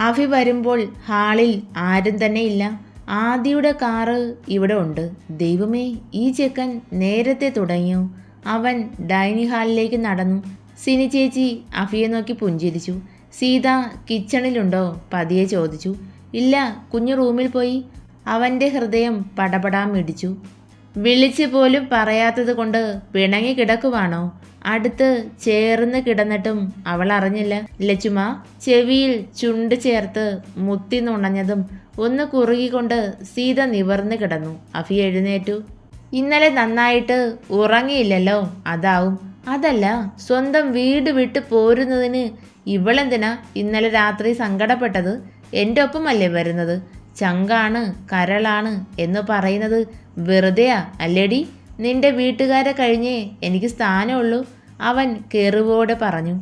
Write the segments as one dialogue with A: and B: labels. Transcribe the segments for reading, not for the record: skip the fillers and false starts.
A: അഭി വരുമ്പോൾ ഹാളിൽ ആരും തന്നെ ഇല്ല. ആദിയുടെ കാറ് ഇവിടെ ഉണ്ട്. ദൈവമേ, ഈ ചെക്കൻ നേരത്തെ തുടങ്ങിയോ? അവൻ ഡൈനിങ് ഹാളിലേക്ക് നടന്നു. സിനി ചേച്ചി അഭിയെ നോക്കി പുഞ്ചിരിച്ചു. സീത കിച്ചണിലുണ്ടോ? പതിയെ ചോദിച്ചു. ഇല്ല, കുഞ്ഞു റൂമിൽ പോയി. അവൻ്റെ ഹൃദയം പടപടാൻ മിടിച്ചു. വിളിച്ചു പോലും പറയാത്തത് കൊണ്ട് പിണങ്ങി കിടക്കുവാണോ? അടുത്ത് ചേർന്ന് കിടന്നിട്ടും അവൾ അറിഞ്ഞില്ല. ലച്ചുമ ചെവിയിൽ ചുണ്ട് ചേർത്ത് മുത്തി നുണഞ്ഞതും ഒന്ന് കുറുകിക്കൊണ്ട് സീത നിവർന്ന് കിടന്നു. അഫി എഴുന്നേറ്റു. ഇന്നലെ നന്നായിട്ട് ഉറങ്ങിയില്ലല്ലോ, അതാവും. അതല്ല, സ്വന്തം വീട് വിട്ട് പോരുന്നതിന് ഇവളെന്തിനാ ഇന്നലെ രാത്രി സങ്കടപ്പെട്ടത്? എൻ്റെ ഒപ്പമല്ലേ വരുന്നത്? ചങ്കാണ് കരളാണ് എന്ന് പറയുന്നത് വെറുതെയാ അല്ലേടി? നിന്റെ വീട്ടുകാരെ കഴിഞ്ഞേ എനിക്ക് സ്ഥാനമുള്ളൂ, അവൻ കെറുവോടെ പറഞ്ഞു.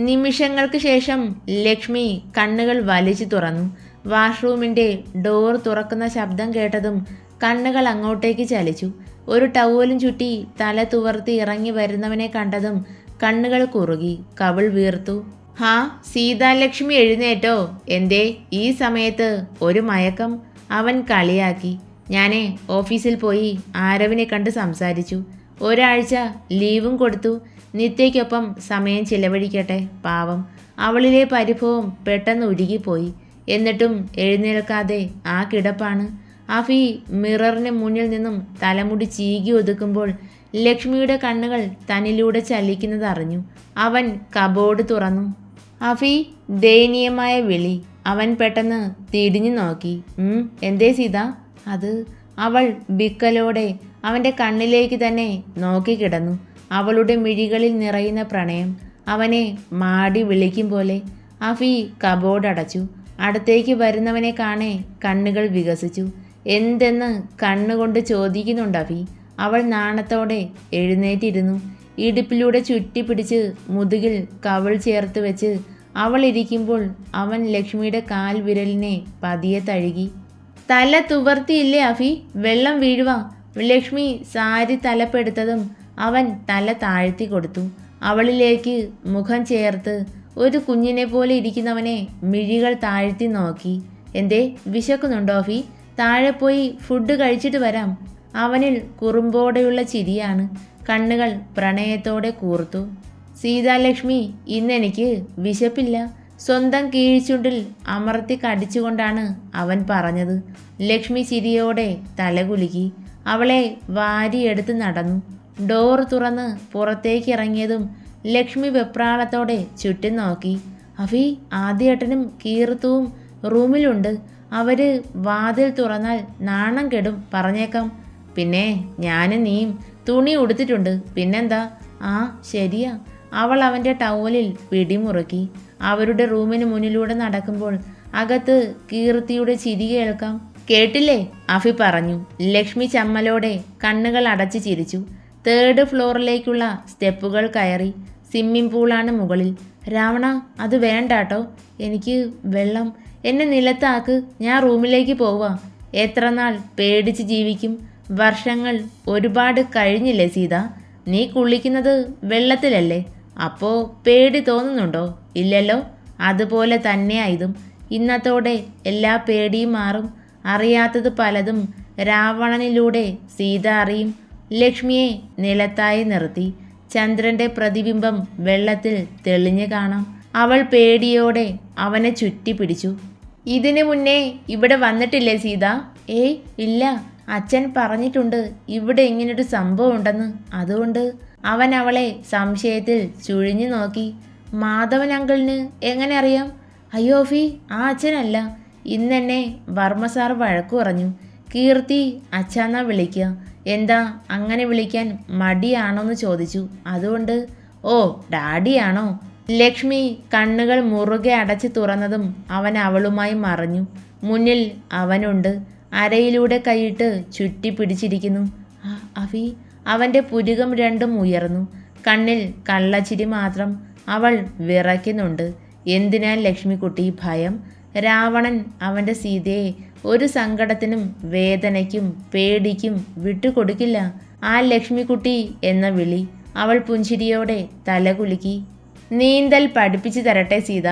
A: നിമിഷങ്ങൾക്ക് ശേഷം ലക്ഷ്മി കണ്ണുകൾ വലിച്ചു തുറന്നു. വാഷ്റൂമിൻ്റെ ഡോർ തുറക്കുന്ന ശബ്ദം കേട്ടതും കണ്ണുകൾ അങ്ങോട്ടേക്ക് ചലിച്ചു. ഒരു ടവലും ചുറ്റി തല തുവർത്തി ഇറങ്ങി വരുന്നവനെ കണ്ടതും കണ്ണുകൾ കുറുകി, കവിൾ വീർത്തു. ഹാ, സീതാലക്ഷ്മി എഴുന്നേറ്റോ? എന്തേ ഈ സമയത്ത് ഒരു മയക്കം? അവൻ കളിയാക്കി. ഞാനേ ഓഫീസിൽ പോയി ആരവിനെ കണ്ട് സംസാരിച്ചു. ഒരാഴ്ച ലീവും കൊടുത്തു. നിത്യയ്ക്കൊപ്പം സമയം ചിലവഴിക്കട്ടെ. പാവം, അവളിലെ പരിഭവം പെട്ടെന്ന് ഉരുകിപ്പോയി. എന്നിട്ടും എഴുന്നേൽക്കാതെ ആ കിടപ്പാണ്. അഫി മിററിന് മുന്നിൽ നിന്നും തലമുടി ചീകി ഒതുക്കുമ്പോൾ ലക്ഷ്മിയുടെ കണ്ണുകൾ തന്നിലൂടെ ചലിക്കുന്നത് അറിഞ്ഞു. അവൻ കബോർഡ് തുറന്നു. അഫി, ദയനീയമായ വിളി. അവൻ പെട്ടെന്ന് തിരിഞ്ഞു നോക്കി. എന്തേ സീത? അത്. അവൾ വിക്കലോടെ അവൻ്റെ കണ്ണിലേക്ക് തന്നെ നോക്കിക്കിടന്നു. അവളുടെ മിഴികളിൽ നിറയുന്ന പ്രണയം അവനെ മാടി വിളിക്കും പോലെ. അഫി കബോർഡ് അടച്ചു. അടുത്തേക്ക് വരുന്നവനെ കാണെ കണ്ണുകൾ വികസിച്ചു. എന്തെന്ന് കണ്ണുകൊണ്ട് ചോദിക്കുന്നുണ്ട് അഫി. അവൾ നാണത്തോടെ എഴുന്നേറ്റിരുന്നു. ഇടുപ്പിലൂടെ ചുറ്റിപ്പിടിച്ച് മുതുകിൽ കവിൾ ചേർത്ത് വെച്ച് അവൾ ഇരിക്കുമ്പോൾ അവൻ ലക്ഷ്മിയുടെ കാൽ വിരലിനെ പതിയെ തഴുകി. തല തുവർത്തിയില്ലേ അഫി? വെള്ളം വീഴുവാ. ലക്ഷ്മി സാരി തലപ്പെടുത്തതും അവൻ തല താഴ്ത്തി കൊടുത്തു. അവളിലേക്ക് മുഖം ചേർത്ത് ഒരു കുഞ്ഞിനെ പോലെ ഇരിക്കുന്നവനെ മിഴികൾ താഴ്ത്തി നോക്കി. എന്തേ, വിശക്കുന്നുണ്ടോ അഫി? താഴെ പോയി ഫുഡ് കഴിച്ചിട്ട് വരാം. അവനിൽ കുറുമ്പോടെയുള്ള ചിരിയാണ്. കണ്ണുകൾ പ്രണയത്തോടെ കൂർത്തു. സീതാലക്ഷ്മി, ഇന്നെനിക്ക് വിശപ്പില്ല. സ്വന്തം കീഴ്ചുണ്ടിൽ അമർത്തി കടിച്ചുകൊണ്ടാണ് അവൻ പറഞ്ഞത്. ലക്ഷ്മി ചിരിയോടെ തലകുലുക്കി. അവളെ വാരിയെടുത്ത് നടന്നു. ഡോർ തുറന്ന് പുറത്തേക്ക് ഇറങ്ങിയതും ലക്ഷ്മി വെപ്രാളത്തോടെ ചുറ്റും നോക്കി. അഫി, ആദ്യേട്ടനും കീർത്തുവും റൂമിലുണ്ട്. അവര് വാതിൽ തുറന്നാൽ നാണം കെടും, പറഞ്ഞേക്കാം. പിന്നെ ഞാനും നീയും തുണി ഉടുത്തിട്ടുണ്ട്, പിന്നെന്താ? ആ ശരിയാ. അവൾ അവൻ്റെ ടവലിൽ പിടിമുറുക്കി. അവരുടെ റൂമിന് മുന്നിലൂടെ നടക്കുമ്പോൾ അകത്ത് കീർത്തിയുടെ ചിരി കേൾക്കാം. കേട്ടില്ലേ? അഫി പറഞ്ഞു. ലക്ഷ്മി ചമ്മലോടെ കണ്ണുകൾ അടച്ച് ചിരിച്ചു. 3rd ഫ്ലോറിലേക്കുള്ള സ്റ്റെപ്പുകൾ കയറി. സ്വിമ്മിംഗ് പൂളാണ് മുകളിൽ. രാവണ, അത് വേണ്ടാട്ടോ. എനിക്ക് വെള്ളം. എന്നെ നിലത്താക്ക്, ഞാൻ റൂമിലേക്ക് പോവാ. എത്ര നാൾ പേടിച്ച് ജീവിക്കും? വർഷങ്ങൾ ഒരുപാട് കഴിഞ്ഞില്ലേ സീത? നീ കുളിക്കുന്നത് വെള്ളത്തിലല്ലേ? അപ്പോൾ പേടി തോന്നുന്നുണ്ടോ? ഇല്ലല്ലോ. അതുപോലെ തന്നെയായതും. ഇന്നത്തോടെ എല്ലാ പേടിയും മാറും. അറിയാത്തത് പലതും രാവണനിലൂടെ സീത അറിയും. ലക്ഷ്മിയെ നിലത്തായി നിർത്തി. ചന്ദ്രൻ്റെ പ്രതിബിംബം വെള്ളത്തിൽ തെളിഞ്ഞു കാണാം. അവൾ പേടിയോടെ അവനെ ചുറ്റി പിടിച്ചു. ഇതിനു മുന്നേ ഇവിടെ വന്നിട്ടില്ലേ സീത? ഏയ് ഇല്ല, അച്ഛൻ പറഞ്ഞിട്ടുണ്ട് ഇവിടെ ഇങ്ങനൊരു സംഭവം ഉണ്ടെന്ന്. അതുകൊണ്ട്. അവൻ അവളെ സംശയത്തിൽ ചുഴിഞ്ഞു നോക്കി. മാധവൻ അങ്കിളിന് എങ്ങനെ അറിയാം? അയ്യോ ഫി, ആ അച്ഛനല്ല. ഇന്നെന്നെ വർമ്മ സാർ വഴക്കു പറഞ്ഞു. കീർത്തി അച്ഛാന്നാ വിളിക്കുക. എന്താ അങ്ങനെ വിളിക്കാൻ മടിയാണോന്ന് ചോദിച്ചു. അതുകൊണ്ട്. ഓ, ഡാഡിയാണോ? ലക്ഷ്മി കണ്ണുകൾ മുറുകെ അടച്ച് തുറന്നതും അവൻ അവളുമായി മറഞ്ഞു. മുന്നിൽ അവനുണ്ട്. അരയിലൂടെ കൈയിട്ട് ചുറ്റി പിടിച്ചിരിക്കുന്നു. അഫി. അവൻ്റെ പുരുകം രണ്ടും ഉയർന്നു. കണ്ണിൽ കള്ളച്ചിരി മാത്രം. അവൾ വിറയ്ക്കുന്നുണ്ട്. എന്തിനാ ലക്ഷ്മിക്കുട്ടി ഭയം? രാവണൻ അവൻ്റെ സീതയെ ഒരു സങ്കടത്തിനും വേദനയ്ക്കും പേടിക്കും വിട്ടുകൊടുക്കില്ല. ആ ലക്ഷ്മിക്കുട്ടി എന്ന വിളി. അവൾ പുഞ്ചിരിയോടെ തലകുലുക്കി. നീന്തൽ പഠിപ്പിച്ചു തരട്ടെ സീത?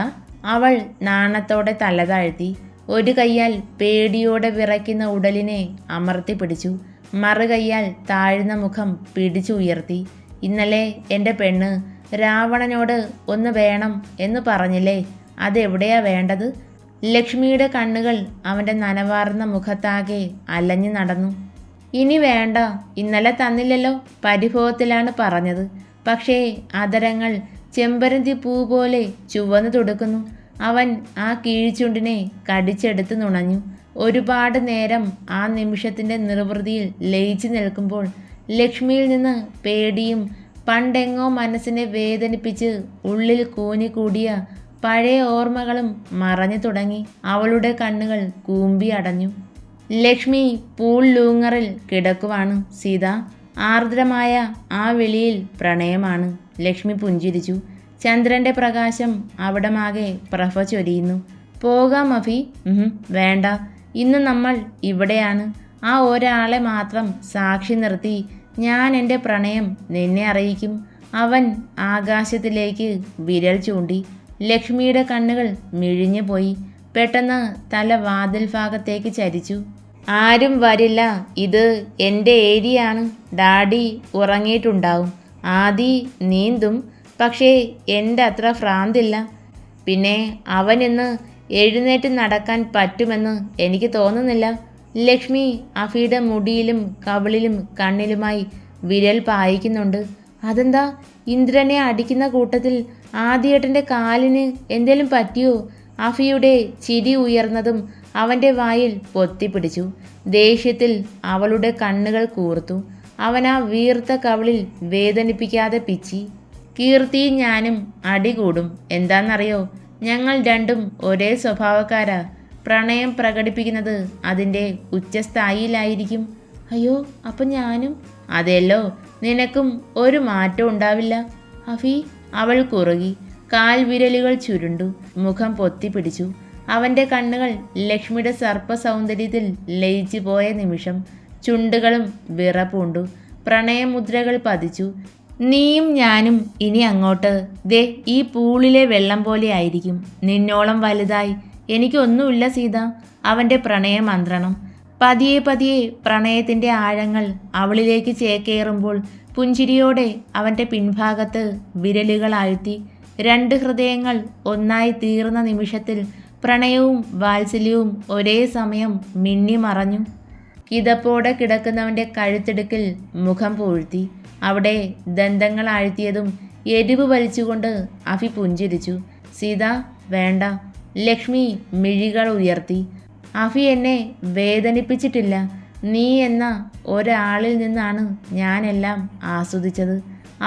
A: അവൾ നാണത്തോടെ തല താഴ്ത്തി. ഒരു കൈയാൽ പേടിയോടെ വിറയ്ക്കുന്ന ഉടലിനെ അമർത്തി പിടിച്ചു. മറുകൈയാൽ താഴ്ന്ന മുഖം പിടിച്ചുയർത്തി. ഇന്നലെ എൻ്റെ പെണ്ണ് രാവണനോട് ഒന്ന് വേണം എന്ന് പറഞ്ഞില്ലേ, അതെവിടെയാ വേണ്ടത്? ലക്ഷ്മിയുടെ കണ്ണുകൾ അവൻ്റെ നനവാർന്ന മുഖത്താകെ അലഞ്ഞു നടന്നു. ഇനി വേണ്ട, ഇന്നലെ തന്നില്ലല്ലോ, പരിഭവത്തിലാണ് പറഞ്ഞത്. പക്ഷേ അതരങ്ങൾ ചെമ്പരന്തി പൂ പോലെ ചുവന്നു തുടുക്കുന്നു. അവൻ ആ കീഴ്ചുണ്ടിനെ കടിച്ചെടുത്ത് നുണഞ്ഞു. ഒരുപാട് നേരം ആ നിമിഷത്തിൻ്റെ നിർവൃതിയിൽ ലയിച്ചു നിൽക്കുമ്പോൾ ലക്ഷ്മിയിൽ നിന്ന് പേടിയും പണ്ടെങ്ങോ മനസ്സിനെ വേദനിപ്പിച്ച് ഉള്ളിൽ കൂനിക്കൂടിയ പഴയ ഓർമ്മകളും മറഞ്ഞു തുടങ്ങി. അവളുടെ കണ്ണുകൾ കൂമ്പി അടഞ്ഞു. ലക്ഷ്മി പൂൾ ലൂങ്ങറിൽ കിടക്കുവാണ് സീത. ആർദ്രമായ ആ വിളിയിൽ പ്രണയമാണ്. ലക്ഷ്മി പുഞ്ചിരിച്ചു. ചന്ദ്രൻ്റെ പ്രകാശം അവിടമാകെ പ്രഭ ചൊരിയുന്നു. പോകാം അഫി. വേണ്ട, ഇന്ന് നമ്മൾ ഇവിടെയാണ്. ആ ഒരാളെ മാത്രം സാക്ഷി നിർത്തി ഞാൻ എൻ്റെ പ്രണയം നിന്നെ അറിയിക്കും. അവൻ ആകാശത്തിലേക്ക് വിരൽ ചൂണ്ടി. ലക്ഷ്മിയുടെ കണ്ണുകൾ മിഴിഞ്ഞു പോയി. പെട്ടെന്ന് തല വാതിൽ ഭാഗത്തേക്ക് ചരിച്ചു. ആരും വരില്ല, ഇത് എൻ്റെ ഏരിയയാണ്. ഡാഡി ഉറങ്ങിയിട്ടുണ്ടാവും. ആദി നീന്തും, പക്ഷേ എൻ്റെ അത്ര ഭ്രാന്തില്ല. പിന്നെ അവനിന്ന് എഴുന്നേറ്റ് നടക്കാൻ പറ്റുമെന്ന് എനിക്ക് തോന്നുന്നില്ല. ലക്ഷ്മി അഫിയുടെ മുടിയിലും കവിളിലും കണ്ണിലുമായി വിരൽ പായിക്കുന്നുണ്ട്. അതെന്താ, ഇന്ദ്രനെ അടിക്കുന്ന കൂട്ടത്തിൽ ആദിയേട്ടൻ്റെ കാലിന് എന്തേലും പറ്റിയോ? അഫിയുടെ ചിരി ഉയർന്നതും അവൻ്റെ വായിൽ പൊത്തിപ്പിടിച്ചു. ദേഷ്യത്തിൽ അവളുടെ കണ്ണുകൾ കൂർത്തു. അവൻ ആ വീർത്ത കവിളിൽ വേദനിപ്പിക്കാതെ പിച്ചി. കീർത്തിയും ഞാനും അടികൂടും. എന്താണെന്നറിയോ, ഞങ്ങൾ രണ്ടും ഒരേ സ്വഭാവക്കാരാ. പ്രണയം പ്രകടിപ്പിക്കുന്നത് അതിൻ്റെ ഉച്ചസ്ഥായിയിലായിരിക്കും. അയ്യോ, അപ്പം ഞാനും? അതെല്ലോ, നിനക്കും ഒരു മാറ്റം ഉണ്ടാവില്ല അഫി. അവൾ കുറുകി. കാൽവിരലുകൾ ചുരുണ്ടു. മുഖം പൊത്തിപ്പിടിച്ചു. അവൻ്റെ കണ്ണുകൾ ലക്ഷ്മിയുടെ സർപ്പ സൗന്ദര്യത്തിൽ ലയിച്ചു പോയ നിമിഷം ചുണ്ടുകളും വിറപ്പുണ്ടു. പ്രണയമുദ്രകൾ പതിച്ചു. നീയും ഞാനും ഇനി അങ്ങോട്ട് ദേ ഈ പൂളിലെ വെള്ളം പോലെ ആയിരിക്കും. നിന്നോളം വലുതായി എനിക്കൊന്നുമില്ല സീത. അവൻ്റെ പ്രണയമന്ത്രണം പതിയെ പതിയെ പ്രണയത്തിൻ്റെ ആഴങ്ങൾ അവളിലേക്ക് ചേക്കേറുമ്പോൾ പുഞ്ചിരിയോടെ അവൻ്റെ പിൻഭാഗത്ത് വിരലുകൾ ആഴ്ത്തി. രണ്ട് ഹൃദയങ്ങൾ ഒന്നായി തീർന്ന നിമിഷത്തിൽ പ്രണയവും വാത്സല്യവും ഒരേ സമയം മിന്നിമറഞ്ഞു. കിതപ്പോടെ കിടക്കുന്നവൻ്റെ കഴുത്തിടുക്കിൽ മുഖം പൂഴ്ത്തി. അവിടെ ദന്തങ്ങൾ ആഴ്ത്തിയതും എരിവ് വലിച്ചുകൊണ്ട് അഫി പുഞ്ചിരിച്ചു. സീത വേണ്ട. ലക്ഷ്മി മിഴികൾ ഉയർത്തി. അഫി എന്നെ വേദനിപ്പിച്ചിട്ടില്ല. നീ എന്ന ഒരാളിൽ നിന്നാണ് ഞാനെല്ലാം ആസ്വദിച്ചത്.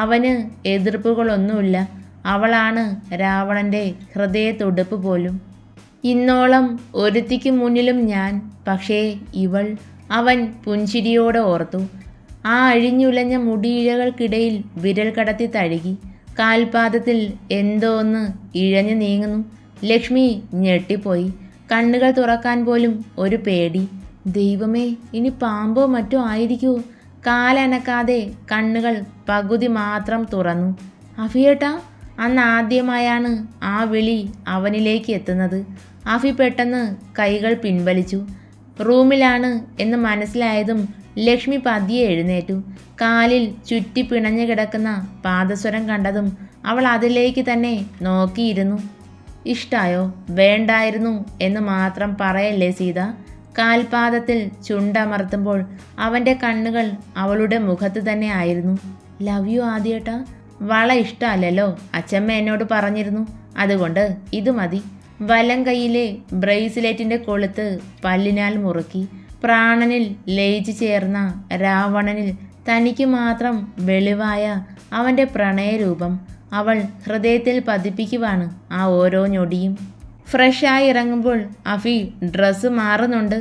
A: അവന് എതിർപ്പുകളൊന്നുമില്ല. അവളാണ് രാവണൻ്റെ ഹൃദയത്തുടിപ്പ് പോലും. ഇന്നോളം ഒരുത്തിക്ക് മുന്നിലും ഞാൻ, പക്ഷേ ഇവൾ. അവൻ പുഞ്ചിരിയോടെ ഓർത്തു. ആ അഴിഞ്ഞുലഞ്ഞ മുടിയിഴകൾക്കിടയിൽ വിരൽ കടത്തി തഴുകി. കാൽപാദത്തിൽ എന്തോ ഒന്ന് ഇഴഞ്ഞു നീങ്ങുന്നു. ലക്ഷ്മി ഞെട്ടിപ്പോയി. കണ്ണുകൾ തുറക്കാൻ പോലും ഒരു പേടി. ദൈവമേ, ഇനി പാമ്പോ മറ്റോ ആയിരിക്കുമോ? കാലനക്കാതെ കണ്ണുകൾ പകുതി മാത്രം തുറന്നു. അഫിയേട്ടാ. അന്ന് ആദ്യമായാണ് ആ വിളി അവനിലേക്ക് എത്തുന്നത്. അഫി പെട്ടെന്ന് കൈകൾ പിൻവലിച്ചു. റൂമിലാണ് എന്ന് മനസ്സിലായതും ലക്ഷ്മി പതിയെ എഴുന്നേറ്റു. കാലിൽ ചുറ്റി പിണഞ്ഞു കിടക്കുന്ന പാദസ്വരം കണ്ടതും അവൾ അതിലേക്ക് തന്നെ നോക്കിയിരുന്നു. ഇഷ്ടായോ? വേണ്ടായിരുന്നു എന്ന് മാത്രം പറയല്ലേ സീത. കാൽപാദത്തിൽ ചുണ്ടമർത്തുമ്പോൾ അവൻ്റെ കണ്ണുകൾ അവളുടെ മുഖത്ത് തന്നെ ആയിരുന്നു. ലവ് യു ആദ്യേട്ടാ. വള ഇഷ്ടമല്ലല്ലോ, അച്ചമ്മ എന്നോട് പറഞ്ഞിരുന്നു. അതുകൊണ്ട് ഇത് മതി. വലം കൈയിലെ ബ്രേസ്ലെറ്റിൻ്റെ കൊളുത്ത് പല്ലിനാൽ മുറുക്കി. പ്രാണനിൽ ലയിച്ചു ചേർന്ന രാവണനിൽ തനിക്ക് മാത്രം വെളിവായ അവൻ്റെ പ്രണയരൂപം അവൾ ഹൃദയത്തിൽ പതിപ്പിക്കുവാണ് ആ ഓരോ ഞൊടിയും. ഫ്രഷായി ഇറങ്ങുമ്പോൾ അഫി ഡ്രസ്സ് മാറുന്നുണ്ട്.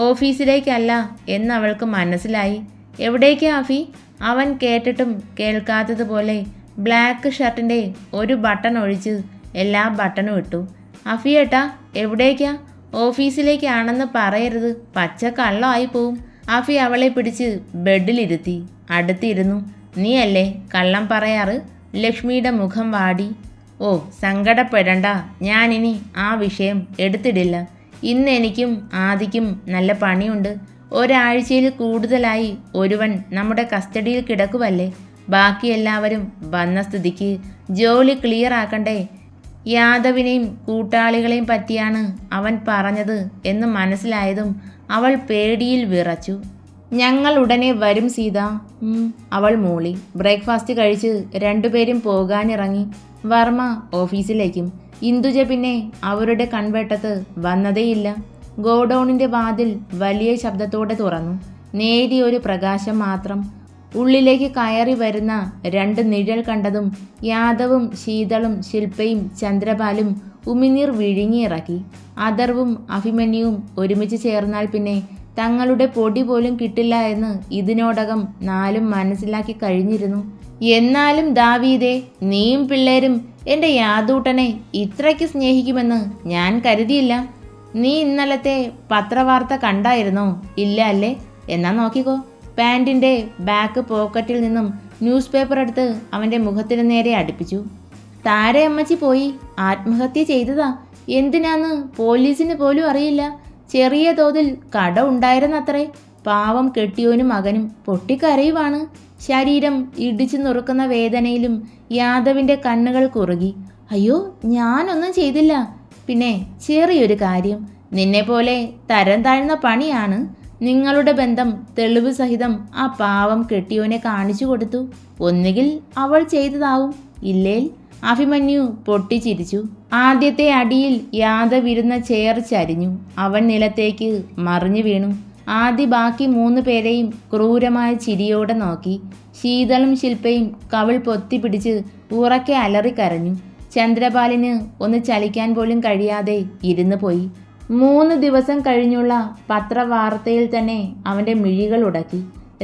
A: ഓഫീസിലേക്കല്ല എന്നവൾക്ക് മനസ്സിലായി. എവിടേക്കാ അഫി? അവൻ കേട്ടിട്ടും കേൾക്കാത്തതുപോലെ ബ്ലാക്ക് ഷർട്ടിൻ്റെ ഒരു ബട്ടൺ ഒഴിച്ച് എല്ലാ ബട്ടണും ഇട്ടു. അഫിയേട്ടാ എവിടേക്കാ? ഓഫീസിലേക്കാണെന്ന് പറയരുത്, പച്ച കള്ളമായി പോവും. അഫി അവളെ പിടിച്ച് ബെഡിലിരുത്തി. അടുത്തിരുന്നു. നീയല്ലേ കള്ളം പറയാറ്? ലക്ഷ്മിയുടെ മുഖം വാടി. ഓ സങ്കടപ്പെടണ്ട, ഞാനിനി ആ വിഷയം എടുത്തിടില്ല. ഇന്ന് എനിക്കും ആദിക്കും നല്ല പണിയുണ്ട്. ഒരാഴ്ചയിൽ കൂടുതലായി ഒരുവൻ നമ്മുടെ കസ്റ്റഡിയിൽ കിടക്കുവല്ലേ. ബാക്കി എല്ലാവരും വന്ന സ്ഥിതിക്ക് ജോലി ക്ലിയർ ആക്കണ്ടേ. യാദവിനെയും കൂട്ടാളികളെയും പറ്റിയാണ് അവൻ പറഞ്ഞത് എന്ന് മനസ്സിലായതും അവൾ പേടിയിൽ വിറച്ചു. ഞങ്ങൾ ഉടനെ വരും സീത, അവൾ മൂളി. ബ്രേക്ക്ഫാസ്റ്റ് കഴിച്ച് രണ്ടുപേരും പോകാനിറങ്ങി. വർമ്മ ഓഫീസിലേക്കും. ഇന്ദുജ പിന്നെ അവരുടെ കൺവെട്ടത്ത് വന്നതേയില്ല. ഗോഡൌണിൻ്റെ വാതിൽ വലിയ ശബ്ദത്തോടെ തുറന്നു. നേരിയൊരു പ്രകാശം മാത്രം. ഉള്ളിലേക്ക് കയറി വരുന്ന രണ്ട് നിഴൽ കണ്ടതും യാദവും ശീതളും ശില്പയും ചന്ദ്രപാലും ഉമിനീർ വിഴുങ്ങിയിറക്കി. അഥർവും അഭിമന്യുവും ഒരുമിച്ച് ചേർന്നാൽ പിന്നെ തങ്ങളുടെ പൊടി പോലും കിട്ടില്ല എന്ന് ഇതിനോടകം നാലും മനസ്സിലാക്കി കഴിഞ്ഞിരുന്നു. എന്നാലും ദാവീദേ, നീയും പിള്ളേരും എൻ്റെ യാദൂട്ടനെ ഇത്രയ്ക്ക് സ്നേഹിക്കുമെന്ന് ഞാൻ കരുതിയില്ല. നീ ഇന്നലത്തെ പത്രവാർത്ത കണ്ടായിരുന്നോ? ഇല്ല അല്ലേ? എന്നാ നോക്കിക്കോ. പാൻറ്റിൻ്റെ ബാക്ക് പോക്കറ്റിൽ നിന്നും ന്യൂസ് പേപ്പർ എടുത്ത് അവൻ്റെ മുഖത്തിന് നേരെ അടുപ്പിച്ചു. താരയമ്മച്ചി പോയി ആത്മഹത്യ ചെയ്തതാ. എന്തിനാന്ന് പോലീസിന് പോലും അറിയില്ല. ചെറിയ തോതിൽ കട ഉണ്ടായിരുന്നത്രേ. പാവം കെട്ടിയോനും മകനും പൊട്ടിക്കരയുവാണ്. ശരീരം ഇടിച്ചു നുറുക്കുന്ന വേദനയിലും യാദവിൻ്റെ കണ്ണുകൾ കുറുകി. അയ്യോ, ഞാനൊന്നും ചെയ്തില്ല. പിന്നെ ചെറിയൊരു കാര്യം, നിന്നെപ്പോലെ തരം താഴ്ന്ന പണിയാണ്. നിങ്ങളുടെ ബന്ധം തെളിവ് സഹിതം ആ പാവം കെട്ടിയോനെ കാണിച്ചു കൊടുത്തു. ഒന്നുകിൽ അവൾ ചെയ്തതാവും, ഇല്ലേൽ അഭിമന്യു പൊട്ടിച്ചിരിച്ചു. ആദ്യത്തെ അടിയിൽ യാദവിരുന്ന ചെയർ ചരിഞ്ഞു. അവൻ നിലത്തേക്ക് മറിഞ്ഞു വീണു. ആദ്യ ബാക്കി 3 പേരെയും ക്രൂരമായ ചിരിയോടെ നോക്കി. ശീതളും ശില്പയും കവിൾ പൊത്തിപ്പിടിച്ച് ഉറക്കെ അലറിക്കരഞ്ഞു. ചന്ദ്രപാലിന് ഒന്ന് ചലിക്കാൻ പോലും കഴിയാതെ ഇരുന്നു പോയി. 3 ദിവസം കഴിഞ്ഞുള്ള പത്രവാർത്തയിൽ തന്നെ അവൻ്റെ മിഴികൾ ഉടക്കി.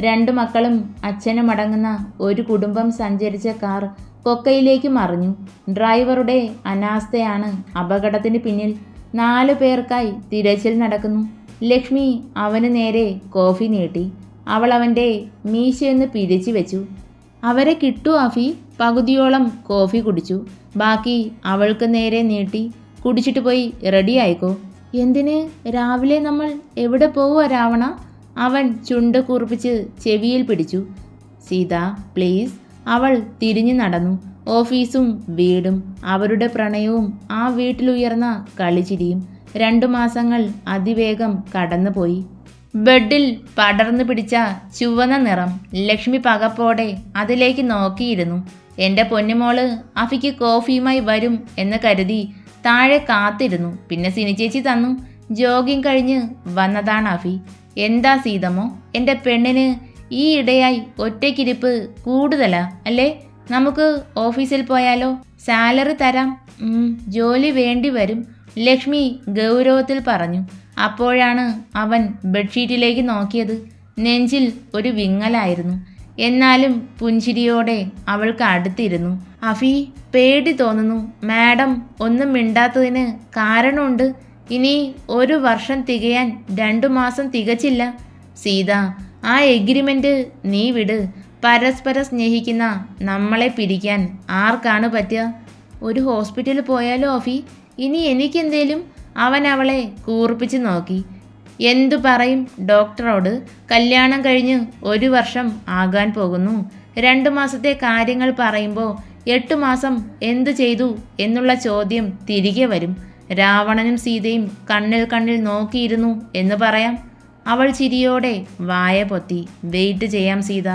A: 2 മക്കളും അച്ഛനും അടങ്ങുന്ന ഒരു കുടുംബം സഞ്ചരിച്ച കാർ കൊക്കയിലേക്ക് മറിഞ്ഞു. ഡ്രൈവറുടെ അനാസ്ഥയാണ് അപകടത്തിന് പിന്നിൽ. 4 പേർക്കായി തിരച്ചിൽ നടക്കുന്നു. ലക്ഷ്മി അവന് നേരെ കോഫി നീട്ടി. അവൾ അവൻ്റെ മീശയൊന്ന് പിരിച്ചു വെച്ചു. അവരെ കിട്ടു ആഫി. പകുതിയോളം കോഫി കുടിച്ചു. ബാക്കി അവൾക്ക് നേരെ നീട്ടി. കുടിച്ചിട്ട് പോയി റെഡി ആയിക്കോ. എന്തിന്? രാവിലെ നമ്മൾ എവിടെ പോവുക രാവണ? അവൻ ചുണ്ട് കൂർപ്പിച്ച് ചെവിയിൽ പിടിച്ചു. സീത പ്ലീസ്. അവൾ തിരിഞ്ഞു നടന്നു. ഓഫീസും വീടും അവരുടെ പ്രണയവും ആ വീട്ടിലുയർന്ന കളിച്ചിരിയും 2 മാസങ്ങൾ അതിവേഗം കടന്നുപോയി. ബെഡിൽ പടർന്നു പിടിച്ച ചുവന്ന നിറം. ലക്ഷ്മി പകപ്പോടെ അതിലേക്ക് നോക്കിയിരുന്നു. എൻ്റെ പൊന്നുമോള് അഫിക്ക് കോഫിയുമായി വരും എന്ന് കരുതി താഴെ കാത്തിരുന്നു. പിന്നെ സിനിച്ചേച്ചി തന്നു. ജോഗിങ് കഴിഞ്ഞ് വന്നതാണ് അഫി. എന്താ സീതമോ, എൻ്റെ പെണ്ണിന് ഈ ഇടയായി ഒറ്റയ്ക്കിരിപ്പ് കൂടുതലാ അല്ലേ? നമുക്ക് ഓഫീസിൽ പോയാലോ? സാലറി തരാം. ജോലി വേണ്ടി വരും, ലക്ഷ്മി ഗൗരവത്തിൽ പറഞ്ഞു. അപ്പോഴാണ് അവൻ ബെഡ്ഷീറ്റിലേക്ക് നോക്കിയത്. നെഞ്ചിൽ ഒരു വിങ്ങലായിരുന്നു. എന്നാലും പുഞ്ചിരിയോടെ അവൾക്ക് അടുത്തിരുന്നു. അഫി, പേടി തോന്നുന്നു. മാഡം ഒന്നും മിണ്ടാത്തതിന് കാരണമുണ്ട്. ഇനി 1 വർഷം തികയാൻ 2 മാസം തികച്ചില്ല. സീത, ആ എഗ്രിമെൻ്റ് നീ വിട്. പരസ്പരം സ്നേഹിക്കുന്ന നമ്മളെ പിരിക്കാൻ ആർക്കാണ് പറ്റുക? ഒരു ഹോസ്പിറ്റലിൽ പോയാലോ അഫി? ഇനി എനിക്കെന്തേലും? അവൻ അവളെ കൂർപ്പിച്ച് നോക്കി. എന്തു പറയും ഡോക്ടറോട്? കല്യാണം കഴിഞ്ഞ് 1 വർഷം ആകാൻ പോകുന്നു. 2 മാസത്തെ കാര്യങ്ങൾ പറയുമ്പോൾ 8 മാസം എന്തു ചെയ്തു എന്നുള്ള ചോദ്യം തിരികെ വരും. രാവണനും സീതയും കണ്ണിൽ കണ്ണിൽ നോക്കിയിരുന്നു എന്ന് പറയാം. അവൾ ചിരിയോടെ വായ പൊത്തി. വെയിറ്റ് ചെയ്യാം സീത.